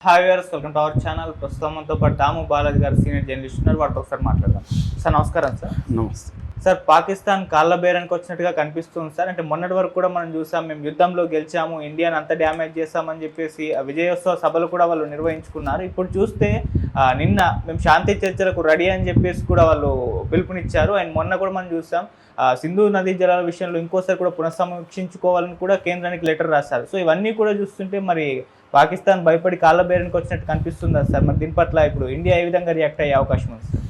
Hi viewers, welcome to our channel. ప్రస్తుతం మనతో పాటు దాము బాలాజీ గారు సీనియర్ జర్నలిస్ట్ ఉన్నారు. వాటితో ఒకసారి మాట్లాడదాం. సార్ నమస్కారం. సార్ నమస్తే సార్, పాకిస్తాన్ కాళ్ళ బేరానికి వచ్చినట్టుగా కనిపిస్తుంది సార్. అంటే మొన్నటి వరకు కూడా మనం చూసాం, మేము యుద్ధంలో గెలిచాము, ఇండియాని అంత డ్యామేజ్ చేస్తామని చెప్పేసి ఆ విజయోత్సవ సభలు కూడా వాళ్ళు నిర్వహించుకున్నారు. ఇప్పుడు చూస్తే నిన్న మేము శాంతి చర్చలకు రెడీ అని చెప్పేసి కూడా వాళ్ళు పిలుపునిచ్చారు. అండ్ మొన్న కూడా మనం చూసాం, సింధు నదీ జలాల విషయంలో ఇంకోసారి కూడా పునఃసమీక్షించుకోవాలని కూడా కేంద్రానికి లెటర్ రాశారు. సో ఇవన్నీ కూడా చూస్తుంటే మరి పాకిస్తాన్ భయపడి కాళ్ళ బేరానికి వచ్చినట్టు కనిపిస్తుందా సార్? మరి దీని పట్ల ఇప్పుడు ఇండియా ఏ విధంగా రియాక్ట్ అయ్యే అవకాశం ఉంది సార్?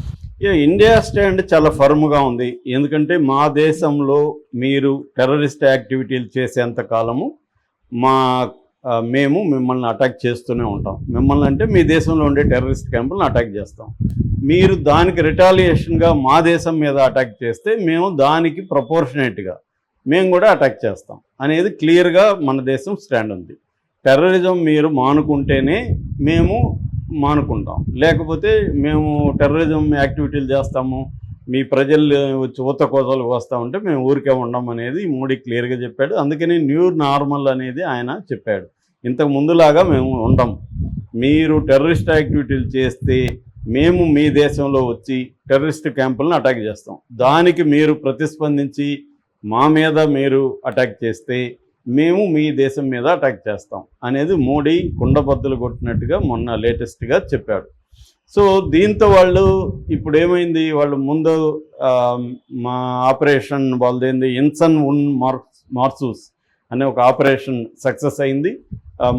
ఇండియా స్టాండ్ చాలా ఫర్మ్గా ఉంది. ఎందుకంటే మా దేశంలో మీరు టెర్రరిస్ట్ యాక్టివిటీలు చేసేంత కాలము మేము మిమ్మల్ని అటాక్ చేస్తూనే ఉంటాం. మిమ్మల్ని అంటే మీ దేశంలో ఉండే టెర్రరిస్ట్ క్యాంపులను అటాక్ చేస్తాం. మీరు దానికి రిటాలియేషన్గా మా దేశం మీద అటాక్ చేస్తే మేము దానికి ప్రపోర్షనేట్గా మేము కూడా అటాక్ చేస్తాం అనేది క్లియర్గా మన దేశం స్టాండ్ ఉంది. టెర్రరిజం మీరు మానుకుంటేనే మేము మానుకుంటాం, లేకపోతే మేము టెర్రరిజం యాక్టివిటీలు చేస్తాము, మీ ప్రజలు వచ్చి ఊత కోతలు వస్తూ ఉంటే మేము ఊరికే ఉండం అనేది మోడీ క్లియర్గా చెప్పాడు. అందుకని న్యూ నార్మల్ అనేది ఆయన చెప్పాడు. ఇంతకు ముందులాగా మేము ఉండం. మీరు టెర్రరిస్ట్ యాక్టివిటీలు చేస్తే మేము మీ దేశంలో వచ్చి టెర్రరిస్ట్ క్యాంపులను అటాక్ చేస్తాం. దానికి మీరు ప్రతిస్పందించి మా మీద మీరు అటాక్ చేస్తే మేము మీ దేశం మీద అటాక్ చేస్తాం అనేది మోడీ కుండబద్దలు కొట్టినట్టుగా మొన్న లేటెస్ట్గా చెప్పాడు. సో దీంతో వాళ్ళు ఇప్పుడు ఏమైంది, వాళ్ళు ముందు మా ఆపరేషన్ వాళ్ళదేంది ఇన్సన్ ఉన్ మార్సూస్ అనే ఒక ఆపరేషన్ సక్సెస్ అయింది.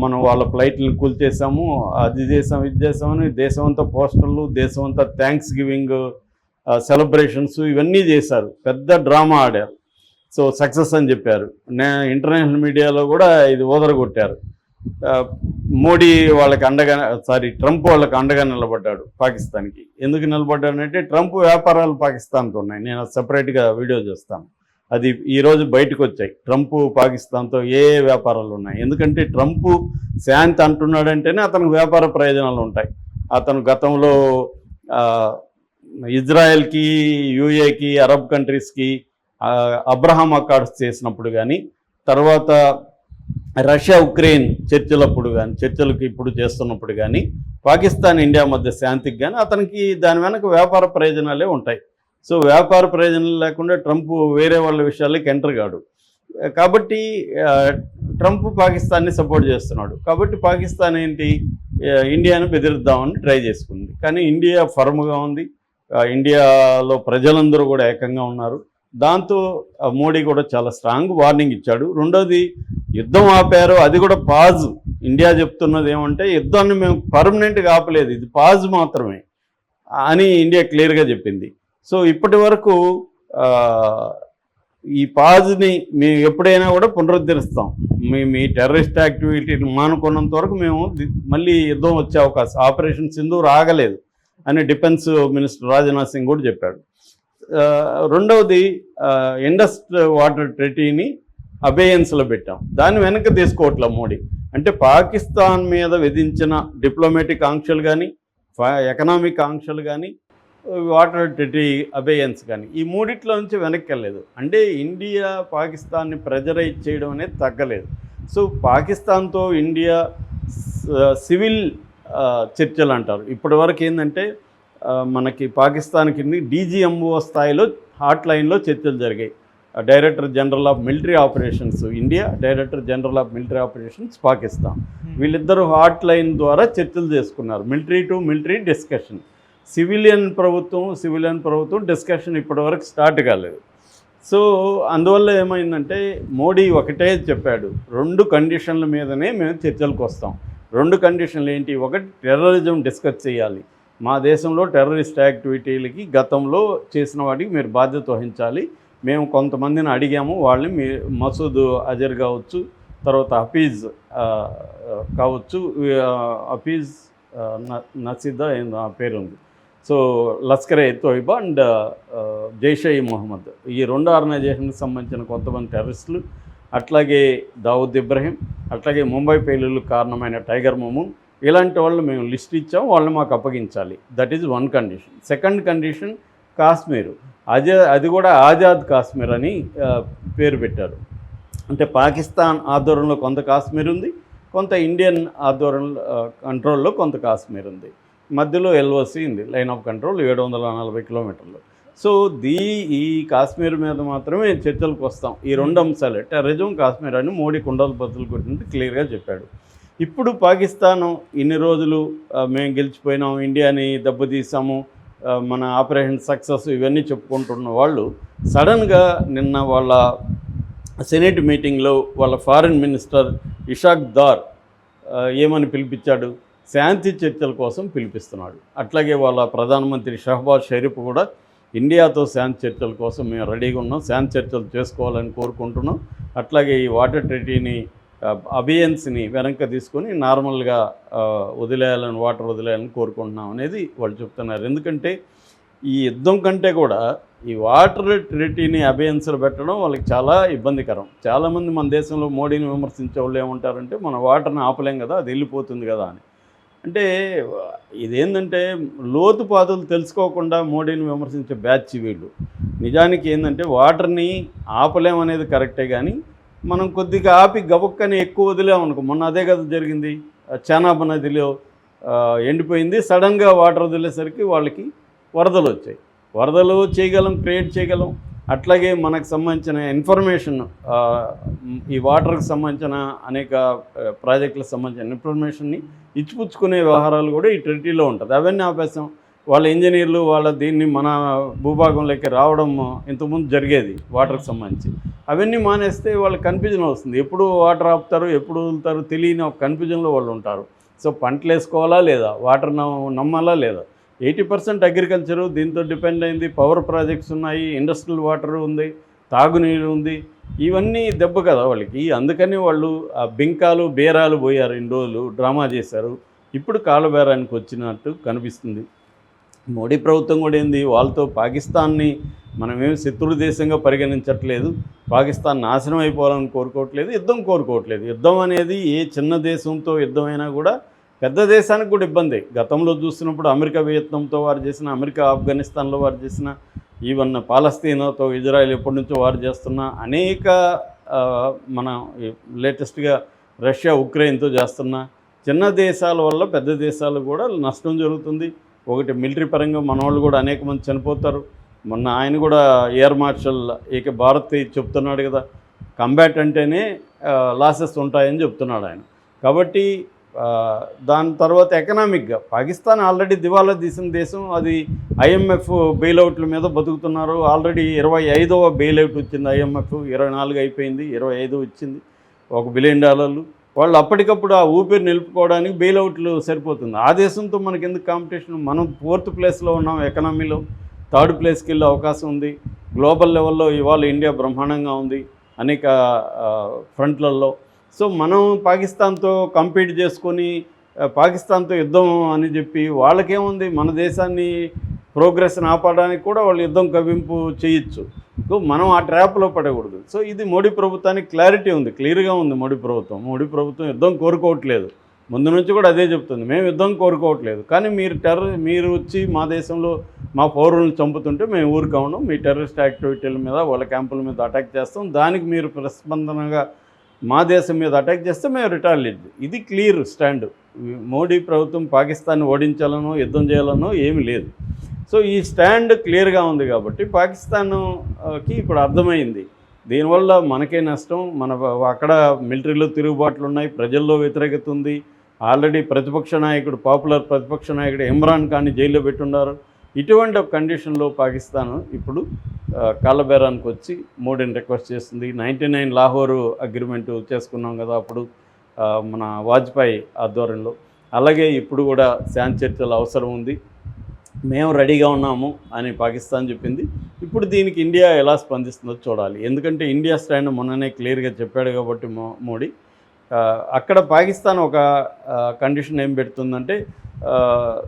మనం వాళ్ళ ఫ్లైట్లను కూల్చేసాము, అది చేసాం ఇది చేసామని దేశమంతా పోస్టర్లు, దేశమంతా థ్యాంక్స్ గివింగ్ సెలబ్రేషన్స్ ఇవన్నీ చేశారు. పెద్ద డ్రామా ఆడారు. సో సక్సెస్ అని చెప్పారు. ఇంటర్నేషనల్ మీడియాలో కూడా ఇది ఓదరగొట్టారు. మోడీ వాళ్ళకి అండగా ట్రంప్ వాళ్ళకి అండగా నిలబడ్డాడు పాకిస్తాన్కి. ఎందుకు నిలబడ్డాడంటే ట్రంప్ వ్యాపారాలు పాకిస్తాన్తో ఉన్నాయి. నేను సపరేట్గా వీడియో చేస్తాను. అది ఈరోజు బయటకు వచ్చాయి. ట్రంప్ పాకిస్తాన్తో ఏ వ్యాపారాలు ఉన్నాయి. ఎందుకంటే ట్రంప్ శాంతి అంటున్నాడంటేనే అతనికి వ్యాపార ప్రయోజనాలు ఉంటాయి. అతను గతంలో ఇజ్రాయెల్కి, యూఏకి, అరబ్ కంట్రీస్కి అబ్రహాం అకార్డ్స్ చేసినప్పుడు కానీ, తర్వాత రష్యా ఉక్రెయిన్ చర్చలకు ఇప్పుడు చేస్తున్నప్పుడు కానీ, పాకిస్తాన్ ఇండియా మధ్య శాంతికి కానీ అతనికి దాని వెనక వ్యాపార ప్రయోజనాలే ఉంటాయి. సో వ్యాపార ప్రయోజనాలు లేకుండా ట్రంప్ వేరే వాళ్ళ విషయాలకి ఎంటర్ కాడు. కాబట్టి ట్రంప్ పాకిస్తాన్ని సపోర్ట్ చేస్తున్నాడు. కాబట్టి పాకిస్తాన్ ఏంటి, ఇండియాను బెదిరిద్దామని ట్రై చేసుకుంది. కానీ ఇండియా ఫర్మ్గా ఉంది. ఇండియాలో ప్రజలందరూ కూడా ఏకంగా ఉన్నారు. దాంతో మోడీ కూడా చాలా స్ట్రాంగ్ వార్నింగ్ ఇచ్చాడు. రెండోది, యుద్ధం ఆపారు, అది కూడా పాజ్. ఇండియా చెప్తున్నది ఏమంటే యుద్ధాన్ని మేము పర్మనెంట్గా ఆపలేదు, ఇది పాజ్ మాత్రమే అని ఇండియా క్లియర్గా చెప్పింది. సో ఇప్పటి వరకు ఈ పాజ్ని మేము ఎప్పుడైనా కూడా పునరుద్ధరిస్తాం. మీ టెర్రరిస్ట్ యాక్టివిటీని మానుకున్నంత వరకు మేము మళ్ళీ యుద్ధం వచ్చే అవకాశం, ఆపరేషన్ సింధూర్ ఆగలేదు అని డిఫెన్స్ మినిస్టర్ రాజ్నాథ్ సింగ్ కూడా చెప్పాడు. రెండవది, ఇండస్ వాటర్ ట్రెటీని అబేయన్స్లో పెట్టాం. దాన్ని వెనక్కి తీసుకోవట్లే మోడీ. అంటే పాకిస్తాన్ మీద విధించిన డిప్లొమాటిక్ ఆంక్షలు కానీ, ఎకనామిక్ ఆంక్షలు కానీ, వాటర్ ట్రెటీ అబేయన్స్ కానీ, ఈ మూడిట్లో నుంచి వెనక్కి వెళ్ళలేదు. అంటే ఇండియా పాకిస్తాన్ని ప్రెజరైజ్ చేయడం అనేది తగ్గలేదు. సో పాకిస్తాన్తో ఇండియా సివిల్ చర్చలు అంటారు. ఇప్పటి వరకు ఏంటంటే మనకి పాకిస్తాన్ కింద డీజీఎంఓ స్థాయిలో హాట్ లైన్లో చర్చలు జరిగాయి. Director general of military operations India, director general of military operations Pakistan, వీళ్ళిద్దరూ హాట్ లైన్ ద్వారా చర్చలు చేసుకున్నారు. Military to military discussion. Civilian ప్రభుత్వం డిస్కషన్ ఇప్పటివరకు స్టార్ట్ కాలేదు. సో అందువల్ల ఏమైందంటే మోడీ ఒకటే చెప్పాడు, 2 కండిషన్ల మీదనే మేము చర్చలకు వస్తాం. 2 కండిషన్లు ఏంటి? ఒకటి, టెర్రరిజం డిస్కస్ చేయాలి. మా దేశంలో టెర్రరిస్ట్ యాక్టివిటీలకి గతంలో చేసిన వాటికి మీరు బాధ్యత వహించాలి. మేము కొంతమందిని అడిగాము, వాళ్ళని మసూద్ అజర్ కావచ్చు, తర్వాత హఫీజ్ కావచ్చు, హఫీజ్ నసీదా ఆ పేరు ఉంది. సో లష్కరే తోయిబా అండ్ జైషే మొహమ్మద్, ఈ 2 ఆర్గనైజేషన్కి సంబంధించిన కొంతమంది టెర్రరిస్టులు, అట్లాగే దావుద్ ఇబ్రహీం, అట్లాగే ముంబై పేలుళ్లకు కారణమైన టైగర్ మమూన్, ఇలాంటి వాళ్ళు మేము లిస్ట్ ఇచ్చాం, వాళ్ళని మాకు అప్పగించాలి. That is 1 condition. Second condition, Kashmir, అది కూడా ఆజాద్ కాశ్మీర్ అని పేరు పెట్టారు. అంటే పాకిస్తాన్ ఆధ్వర్యంలో కొంత కాశ్మీర్ ఉంది, కొంత ఇండియన్ ఆధ్వర్యంలో కంట్రోల్లో కొంత కాశ్మీర్ ఉంది, మధ్యలో ఎల్ఓసి ఉంది, లైన్ ఆఫ్ కంట్రోల్ 740 కిలోమీటర్లు. సో ఈ కాశ్మీర్ మీద మాత్రమే చర్చలకు వస్తాం. ఈ రెండు అంశాలే టెర్రరిజం, కాశ్మీర్ అని మోడీ కుండలు బద్దలు కొట్టినట్టు క్లియర్గా చెప్పాడు. ఇప్పుడు పాకిస్తాను ఇన్ని రోజులు మేము గెలిచిపోయినాం, ఇండియాని దెబ్బతీసాము, మన ఆపరేషన్ సక్సెస్ ఇవన్నీ చెప్పుకుంటున్న వాళ్ళు సడన్గా నిన్న వాళ్ళ సెనేట్ మీటింగ్లో వాళ్ళ ఫారిన్ మినిస్టర్ ఇషాక్ దార్ ఏమని పిలిపించాడు, శాంతి చర్చల కోసం పిలిపిస్తున్నాడు. అట్లాగే వాళ్ళ ప్రధానమంత్రి షహబాజ్ షరీఫ్ కూడా ఇండియాతో శాంతి చర్చల కోసం మేము రెడీగా ఉన్నాం, శాంతి చర్చలు చేసుకోవాలని కోరుకుంటున్నాం, అట్లాగే ఈ వాటర్ ట్రీటీని అబియన్స్ని వెనక్కి తీసుకొని నార్మల్గా వదిలేయాలని, వాటర్ వదిలేయాలని కోరుకుంటున్నాం అనేది వాళ్ళు చెప్తున్నారు. ఎందుకంటే ఈ యుద్ధం కంటే కూడా ఈ వాటర్ ట్రీటీని అబియన్స్లో పెట్టడం వాళ్ళకి చాలా ఇబ్బందికరం. చాలామంది మన దేశంలో మోడీని విమర్శించే వాళ్ళు ఏమంటారంటే మన వాటర్ని ఆపలేం కదా, అది వెళ్ళిపోతుంది కదా అని. అంటే ఇదేంటంటే లోతుపాతులు తెలుసుకోకుండా మోడీని విమర్శించే బ్యాచ్ వీళ్ళు. నిజానికి ఏంటంటే వాటర్ని ఆపలేమనేది కరెక్టే, కానీ మనం కొద్దిగా ఆపి గబుక్కని ఎక్కువ వదిలేమనుకో, మొన్న అదే కదా జరిగింది, చానాబ్ నదిలో ఎండిపోయింది, సడన్గా వాటర్ వదిలేసరికి వాళ్ళకి వరదలు వచ్చాయి. వరదలు చేయగలం, క్రియేట్ చేయగలం. అట్లాగే మనకు సంబంధించిన ఇన్ఫర్మేషన్, ఈ వాటర్కి సంబంధించిన అనేక ప్రాజెక్టులకు సంబంధించిన ఇన్ఫర్మేషన్ని ఇచ్చిపుచ్చుకునే వ్యవహారాలు కూడా ఈ ట్రిటీలో ఉంటుంది. అవన్నీ ఆపేసాం. వాళ్ళ ఇంజనీర్లు వాళ్ళ దీన్ని మన భూభాగంలోకి రావడం ఇంతకుముందు జరిగేది వాటర్కి సంబంధించి. అవన్నీ మానేస్తే వాళ్ళకి కన్ఫ్యూజన్ వస్తుంది, ఎప్పుడు వాటర్ ఆపుతారు, ఎప్పుడు వదులుతారు తెలియని ఒక కన్ఫ్యూజన్లో వాళ్ళు ఉంటారు. సో పంటలు వేసుకోవాలా లేదా, వాటర్ నమ్మాలా లేదా, 80% అగ్రికల్చరు దీంతో డిపెండ్ అయింది, పవర్ ప్రాజెక్ట్స్ ఉన్నాయి, ఇండస్ట్రియల్ వాటర్ ఉంది, తాగునీరు ఉంది, ఇవన్నీ దెబ్బ కదా వాళ్ళకి. అందుకని వాళ్ళు ఆ బింకాలు బేరాలు పోయారు, ఇన్ని రోజులు డ్రామా చేశారు. ఇప్పుడు కాలబేరానికి వచ్చినట్టు కనిపిస్తుంది. మోడీ ప్రభుత్వం కూడా ఏంది, వాళ్ళతో పాకిస్తాన్ని మనమేమి శత్రు దేశంగా పరిగణించట్లేదు, పాకిస్తాన్ నాశనం అయిపోవాలని కోరుకోవట్లేదు, యుద్ధం కోరుకోవట్లేదు. యుద్ధం అనేది ఏ చిన్న దేశంతో యుద్ధమైనా కూడా పెద్ద దేశానికి కూడా ఇబ్బంది. గతంలో చూసినప్పుడు అమెరికా వియత్నంతో వారు చేసిన, అమెరికా ఆఫ్ఘనిస్తాన్లో వారు చేసిన, ఈవెన్ పాలస్తీనాతో ఇజ్రాయెల్ ఎప్పటి నుంచో వారు చేస్తున్న అనేక, మన లేటెస్ట్గా రష్యా ఉక్రెయిన్తో చేస్తున్న చిన్న దేశాల వల్ల పెద్ద దేశాలు కూడా నష్టం జరుగుతుంది. ఒకటి మిలిటరీ పరంగా మన వాళ్ళు కూడా అనేక మంది చనిపోతారు. మొన్న ఆయన కూడా ఎయిర్ మార్షల్ ఏకే భారత్ చెప్తున్నాడు కదా, కంబాట్ అంటేనే లాసెస్ ఉంటాయని చెప్తున్నాడు ఆయన. కాబట్టి దాని తర్వాత ఎకనామిక్గా పాకిస్తాన్ ఆల్రెడీ దివాలా తీసిన దేశం, అది IMF బెయిలౌట్ల మీద బతుకుతున్నారు. ఆల్రెడీ 25వ బెయిలౌట్ వచ్చింది, IMF 24 అయిపోయింది, 25 వచ్చింది, $1 బిలియన్. వాళ్ళు అప్పటికప్పుడు ఆ ఊపిరి నిలుపుకోవడానికి బెయిలౌట్లు సరిపోతుంది. ఆ దేశంతో మనకి ఎందుకు కాంపిటీషన్, మనం 4th ప్లేస్లో ఉన్నాం ఎకనామీలో, 3rd ప్లేస్కి వెళ్ళే అవకాశం ఉంది. గ్లోబల్ లెవెల్లో ఇవాళ ఇండియా బ్రహ్మాండంగా ఉంది అనేక ఫ్రంట్లలో. సో మనం పాకిస్తాన్తో కంపీట్ చేసుకొని పాకిస్తాన్తో యుద్ధం అని చెప్పి వాళ్ళకేముంది, మన దేశాన్ని ప్రోగ్రెస్ని ఆపడానికి కూడా వాళ్ళు యుద్ధం కవింపు చేయొచ్చు. సో మనం ఆ ట్రాప్లో పడకూడదు. సో ఇది మోడీ ప్రభుత్వానికి క్లారిటీ ఉంది, క్లియర్గా ఉంది. మోడీ ప్రభుత్వం యుద్ధం కోరుకోవట్లేదు, ముందు నుంచి కూడా అదే చెప్తుంది, మేము యుద్ధం కోరుకోవట్లేదు, కానీ మీరు వచ్చి మా దేశంలో మా పౌరులను చంపుతుంటే మేము ఊరుకోవడం, మీ టెర్రరిస్ట్ యాక్టివిటీల మీద వాళ్ళ క్యాంపుల మీద అటాక్ చేస్తాం, దానికి మీరు ప్రస్పందనగా మా దేశం మీద అటాక్ చేస్తే మేము రిటాలియేట్. ఇది క్లియర్ స్టాండ్. మోడీ ప్రభుత్వం పాకిస్తాన్ని ఓడించాలనో యుద్ధం చేయాలనో ఏమీ లేదు. సో ఈ స్టాండ్ క్లియర్గా ఉంది కాబట్టి పాకిస్తాన్కి ఇప్పుడు అర్థమైంది, దీనివల్ల మనకే నష్టం. అక్కడ మిలిటరీలో తిరుగుబాట్లు ఉన్నాయి, ప్రజల్లో వ్యతిరేకత ఉంది. ఆల్రెడీ పాపులర్ ప్రతిపక్ష నాయకుడు ఇమ్రాన్ ఖాన్ని జైల్లో పెట్టున్నారు. ఇటువంటి ఒక కండిషన్లో పాకిస్తాన్ ఇప్పుడు కాళ్ళబేరానికి వచ్చి మోడీని రిక్వెస్ట్ చేస్తుంది. 99 లాహోరు అగ్రిమెంటు చేసుకున్నాం కదా అప్పుడు మన వాజ్పేయి ఆధ్వర్యంలో, అలాగే ఇప్పుడు కూడా శాంతి చర్చల అవసరం ఉంది, మేము రెడీగా ఉన్నాము అని పాకిస్తాన్ చెప్పింది. ఇప్పుడు దీనికి ఇండియా ఎలా స్పందిస్తుందో చూడాలి. ఎందుకంటే ఇండియా స్టాండ్ మొన్ననే క్లియర్గా చెప్పాడు కాబట్టి మోడీ. అక్కడ పాకిస్తాన్ ఒక కండిషన్ ఏం పెడుతుందంటే,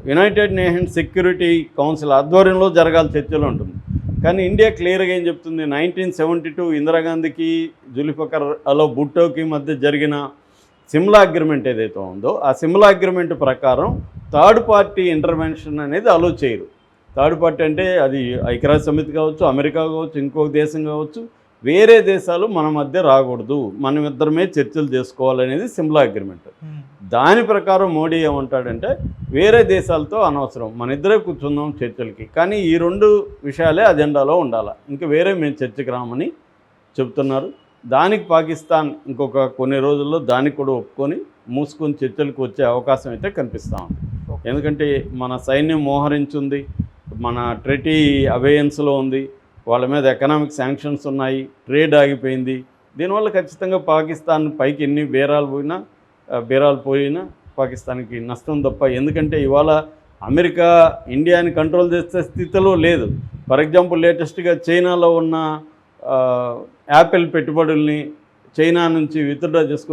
యునైటెడ్ నేషన్స్ సెక్యూరిటీ కౌన్సిల్ ఆధ్వర్యంలో జరగాలి చర్చలు ఉంటుంది. కానీ ఇండియా క్లియర్గా ఏం చెప్తుంది, 1972 ఇందిరాగాంధీకి జుల్ఫికర్ అలో భుట్టోకి మధ్య జరిగిన సిమ్లా అగ్రిమెంట్ ఏదైతే ఉందో ఆ సిమ్లా అగ్రిమెంట్ ప్రకారం థర్డ్ పార్టీ ఇంటర్వెన్షన్ అనేది అలో చేయరు. థర్డ్ పార్టీ అంటే అది ఐక్యరాజ్య సమితి కావచ్చు, అమెరికా కావచ్చు, ఇంకొక దేశం కావచ్చు, వేరే దేశాలు మన మధ్య రాకూడదు, మనం ఇద్దరమే చర్చలు చేసుకోవాలనేది సిమ్లా అగ్రిమెంట్. దాని ప్రకారం మోడీ ఏమంటాడంటే వేరే దేశాలతో అనవసరం, మన ఇద్దరే కూర్చుందాం చర్చలకి, కానీ ఈ 2 విషయాలే అజెండాలో ఉండాలి, ఇంకా వేరే మేము చర్చకి రామని చెప్తున్నారు. దానికి పాకిస్తాన్ ఇంకొక కొన్ని రోజుల్లో దానికి కూడా ఒప్పుకొని మూసుకొని చర్చలకు వచ్చే అవకాశం అయితే కనిపిస్తూ ఉంది. ఎందుకంటే మన సైన్యం మోహరించింది, మన ట్రెటీ అవేయన్స్లో ఉంది, వాళ్ళ మీద ఎకనామిక్ శాంక్షన్స్ ఉన్నాయి, ట్రేడ్ ఆగిపోయింది. దీనివల్ల ఖచ్చితంగా పాకిస్తాన్ పైకి ఎన్ని బేరాలు పోయినా పాకిస్తాన్కి నష్టం తప్ప. ఎందుకంటే ఇవాళ అమెరికా ఇండియాని కంట్రోల్ చేసే స్థితిలో లేదు. ఫర్ ఎగ్జాంపుల్ లేటెస్ట్గా చైనాలో ఉన్న యాపిల్ పెట్టుబడుల్ని చైనా నుంచి విత్డ్రా చేసుకుని